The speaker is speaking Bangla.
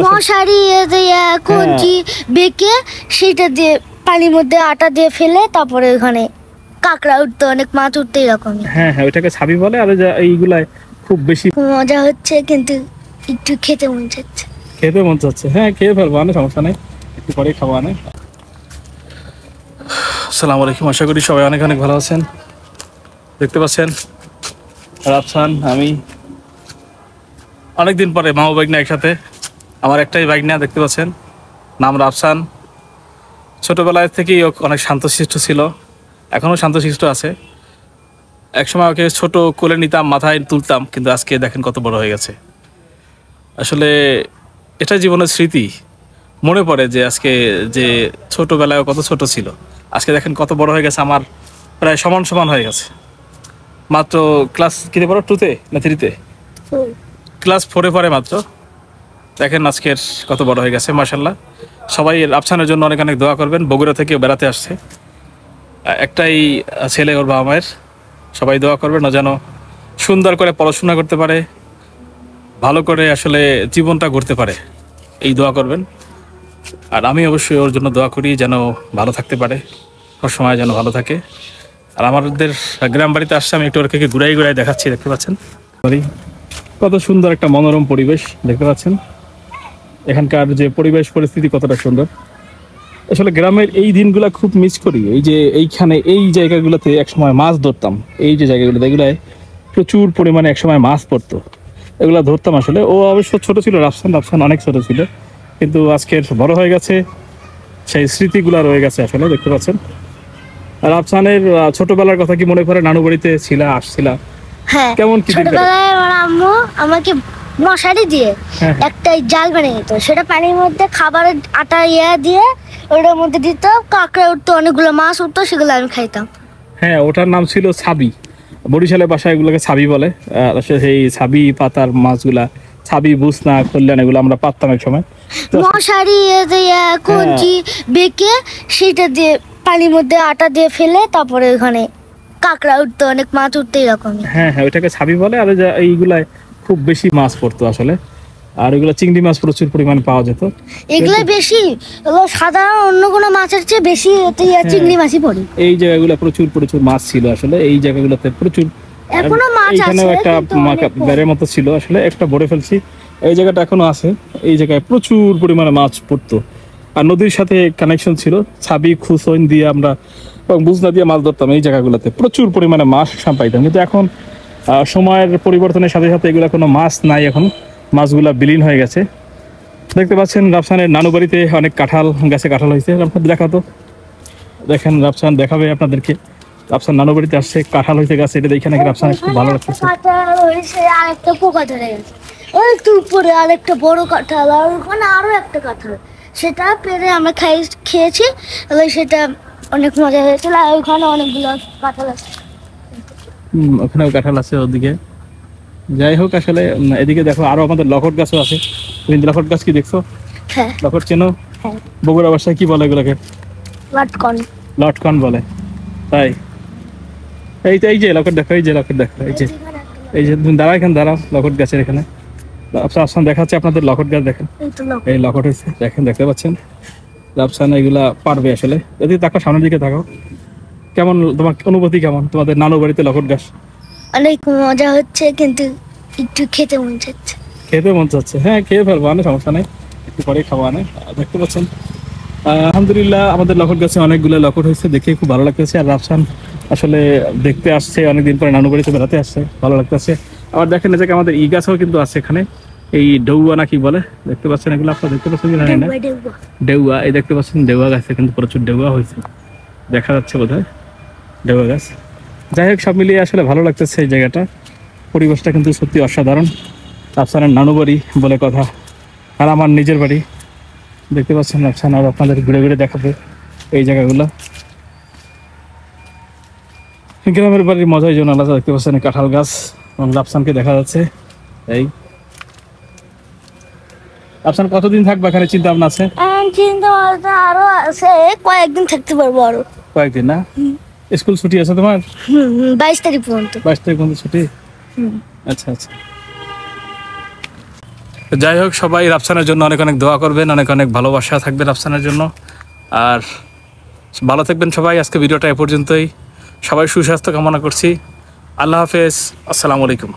মশারি কঞ্চি বেঁকে সেটা দিয়ে পানির মধ্যে আটা দিয়ে ফেলে তারপরে ওখানে কাঁকড়া উঠতো, অনেক মাছ উঠতো এরকম। হ্যাঁ হ্যাঁ, ওইটাকে ছাবি বলে। আর এইগুলাই খুব বেশি মজা হচ্ছে, কিন্তু একটু খেতে মন চাচ্ছে। খেতে মন চাচ্ছে? হ্যাঁ, খেয়ে ফেলবো, অনেক সমস্যা নেই, একটু পরে খাবো। অনেক আসসালামু আলাইকুম, আশা করি সবাই অনেক অনেক ভালো আছেন। দেখতে পাচ্ছেন রাফসান, আমি অনেকদিন পরে মামা বাইক না একসাথে। আমার একটাই বাইক না, দেখতে পাচ্ছেন, নাম রাফসান। ছোটবেলায় থেকেই অনেক শান্তশিষ্ট ছিল, এখনও শান্তশিষ্ট আছে। একসময় ওকে ছোট কোলে নিতাম, মাথায় তুলতাম, কিন্তু আজকে দেখেন কত বড় হয়ে গেছে। আসলে এটা জীবনের স্মৃতি। মনে পড়ে যে আজকে যে ছোটবেলায় কত ছোট ছিল, আজকে দেখেন কত বড় হয়ে গেছে। আমার প্রায় সমান সমান হয়ে গেছে। মাত্র ক্লাস কিতে পড়ো, 2-তে না 3-তে? ক্লাস 4-এ পড়ে মাত্র। দেখেন আজকের কত বড় হয়ে গেছে, মাশাআল্লাহ। সবাই রাফসানের জন্য অনেক অনেক দোয়া করবেন। বগুড়া থেকে বেড়াতে আসছে, একটাই ছেলে ওর বাবা মায়ের। সবাই দোয়া করবেন ও যেন সুন্দর করে পড়াশোনা করতে পারে, ভালো করে আসলে জীবনটা গড়তে পারে, এই দোয়া করবেন। আর আমি অবশ্যই ওর জন্য দোয়া করি যেন ভালো থাকতে পারে, সবসময় যেন ভালো থাকে। আর আমাদের গ্রাম বাড়িতে আসছে, আমি একটু ওরকে ঘুরাই ঘুরাই দেখাচ্ছি। দেখতে পাচ্ছেন কত সুন্দর একটা মনোরম পরিবেশ, দেখতে পাচ্ছেন এখানকার যে পরিবেশ পরিস্থিতি কতটা সুন্দর। আসলে গ্রামের এই দিনগুলা খুব মিস করি। এই যে এইখানে এই জায়গাগুলোতে একসময় মাছ ধরতাম, এই যে জায়গাগুলোতে এগুলায় প্রচুর পরিমাণে একসময় মাছ পড়তো, এগুলা ধরতাম। আসলে ও অবশ্য ছোট ছিল, রাফসান অনেক ছোট ছিল, কিন্তু আজকের বড় হয়ে গেছে, সেই স্মৃতিগুলা রয়ে গেছে আসলে। দেখতে পাচ্ছেন রাফসানের ছোটবেলার কথা কি মনে পড়ে? নানু বাড়িতে আসছিলা? হ্যাঁ, কেমন কি ছোটবেলায় আমার আম্মু আমাকে মশারি দিয়ে একটা জাল বানিয়ে দিত, সেটা পানির মধ্যে খাবারের আটা দিয়ে ওটার মধ্যে দিত, কাঁকড়া উঠতো, অনেকগুলো মাছ উঠতো, সেগুলো আমি খাইতাম। হ্যাঁ, ওটার নাম ছিল ছাবি। বরিশালের ভাষায় এগুলোকে ছাবি বলে। সেই ছাবি পাতার মাছগুলা, ছাবি, বুসনা, কল্যাণ, এগুলো আমরা পাততাম এক সময়। মশারি কঞ্চি বেঁকে সেটা দিয়ে পানির মধ্যে আটা দিয়ে ফেলে তারপরে ওখানে কাঁকড়া উঠতো, অনেক মাছ উঠতো এরকম। হ্যাঁ হ্যাঁ, ওইটাকে ছাবি বলে। আর এইগুলাই খুব বেশি মাছ পড়তো আসলে। আর এগুলো চিংড়ি মাছ প্রচুর পরিমাণে পাওয়া যেত। এগুলো বেশি, সাধারণ অন্য কোনো মাছের চেয়ে বেশি চিংড়ি মাছই পড়ে। এই জায়গাগুলো প্রচুর প্রচুর মাছ ছিল আসলে, এই জায়গাগুলোতে প্রচুর। এখনো মাছ আছে, এখানেও একটা বেড়ের মতো ছিল আসলে, একটা বড়ে ফেলছি। এই জায়গাটা এখনো আছে, এই জায়গায় প্রচুর পরিমাণে মাছ পড়তো। আর নদীর সাথে কানেকশন ছিল, ছাবি খুসইন দিয়ে আমরা এবং বুঝনা দিয়ে মাছ ধরতাম। এই জায়গাগুলোতে প্রচুর পরিমাণে মাছ পাইতাম, কিন্তু এখন সময়ের পরিবর্তনের সাথে সাথে এগুলো কোনো মাছ নাই, এখন মাছগুলা বিলীন হয়ে গেছে। দেখতে পাচ্ছেন রাফসানের নানু বাড়িতে অনেক কাঁঠাল গাছে কাঁঠাল হয়েছে। আপনাদের দেখাতো, দেখেন রাফসান দেখাবে আপনাদেরকে। রাফসান নানু বাড়িতে আসছে, কাঁঠাল হয়েছে গাছে, এটা দেখে নাকি রাফসান খুব ভালো লাগতেছে। আরেকটা পোকা ধরে গেছে, একটু উপরে আরেকটা বড় কাঁঠাল, আর ওখানে আরো একটা কাঁঠাল, সেটা পেরে আমরা খেয়েছি, সেটা অনেক মজা হয়েছিল। আর ওখানে অনেকগুলো কাঁঠাল আছে, ওখানেও কাঁঠাল আছে ওদিকে। যাই হোক, আসলে এদিকে দেখো আরো আমাদের লখট গাছও আছে। তুমি লখট গাছ কি দেখছো? হ্যাঁ, লখট চেনো? বগুড়া ভাষায় কি বলে এগুলোকে? লটকন। লটকন বলে, তাই? এই যে লখট দেখো, এই যে লখট দেখো, এই যে তুমি দাঁড়াও, এখানে দাঁড়াও, লখট গাছের এখানে রাফসান দেখাচ্ছে আপনাদের। লখট গাছ দেখেন, এই লখট হয়েছে, দেখেন, দেখতে পাচ্ছেন। রাফসান এগুলা পারবে আসলে। যদি তাকাও, সামনের দিকে তাকাও। কেমন তোমার অনুভূতি, কেমন তোমাদের নানু বাড়িতে লখট গাছ? অনেক মজা হচ্ছে, কিন্তু একটু খেতে মন চাচ্ছে। খেতে মন চাচ্ছে? হ্যাঁ, খেয়ে ফেলবো, অনেক সমস্যা নেই, একটু পরে খাবো। অনেক দেখতে পাচ্ছেন আলহামদুলিল্লাহ আমাদের লখট গাছে অনেকগুলো লখট হয়েছে, দেখে খুব ভালো লাগতেছে। আর রাফসান আসলে দেখতে আসছে, অনেকদিন পরে নানু বাড়িতে বেড়াতে আসছে, ভালো লাগতেছে। আবার দেখেন যে আমাদের ই গাছও কিন্তু আছে এখানে, এই ডেউয়া না কি বলে, দেখতে পাচ্ছেন এগুলো আপনারা দেখতে পাচ্ছেন কি জানি না, ডেউয়া। এই দেখতে পাচ্ছেন ডেউয়া গাছে কিন্তু প্রচুর ডেউয়া হয়েছে, দেখা যাচ্ছে বোধহয় ডেউয়া গাছ। যাই হোক, সব মিলিয়ে আসলে ভালো লাগতেছে এই জায়গাটা, পরিবেশটা কিন্তু সত্যি অসাধারণ। রাফসানের নানু বাড়ি বলে কথা, আর আমার নিজের বাড়ি। দেখতে পাচ্ছেন রাফসান আর আপনাদের ঘুরে ঘুরে দেখাবে এই জায়গাগুলো। গ্রামের বাড়ির মজাই জন্য আলাদা। দেখতে পাচ্ছেন কাঁঠাল গাছ এবং রাফসানকে দেখা যাচ্ছে। এই রাফসান কতদিন থাকবে এখানে, চিন্তা ভাবনা আছে? চিন্তা ভাবনা আরো আছে, কয়েকদিন থাকতে পারবো আরো। কয়েকদিন না? স্কুল ছুটি আছে তোমার? 22 তারিখ পর্যন্ত। 22 তারিখ পর্যন্ত ছুটি? আচ্ছা আচ্ছা। তো যাই হোক, সবাই রাফসানের জন্য অনেক অনেক দোয়া করবেন, অনেক অনেক ভালোবাসা থাকবে রাফসানের জন্য। আর ভালো থাকবেন সবাই। আজকে ভিডিওটা এ পর্যন্তই। সবাই সুস্বাস্থ্য কামনা করছি। আল্লাহ হাফেজ, আসসালামু আলাইকুম।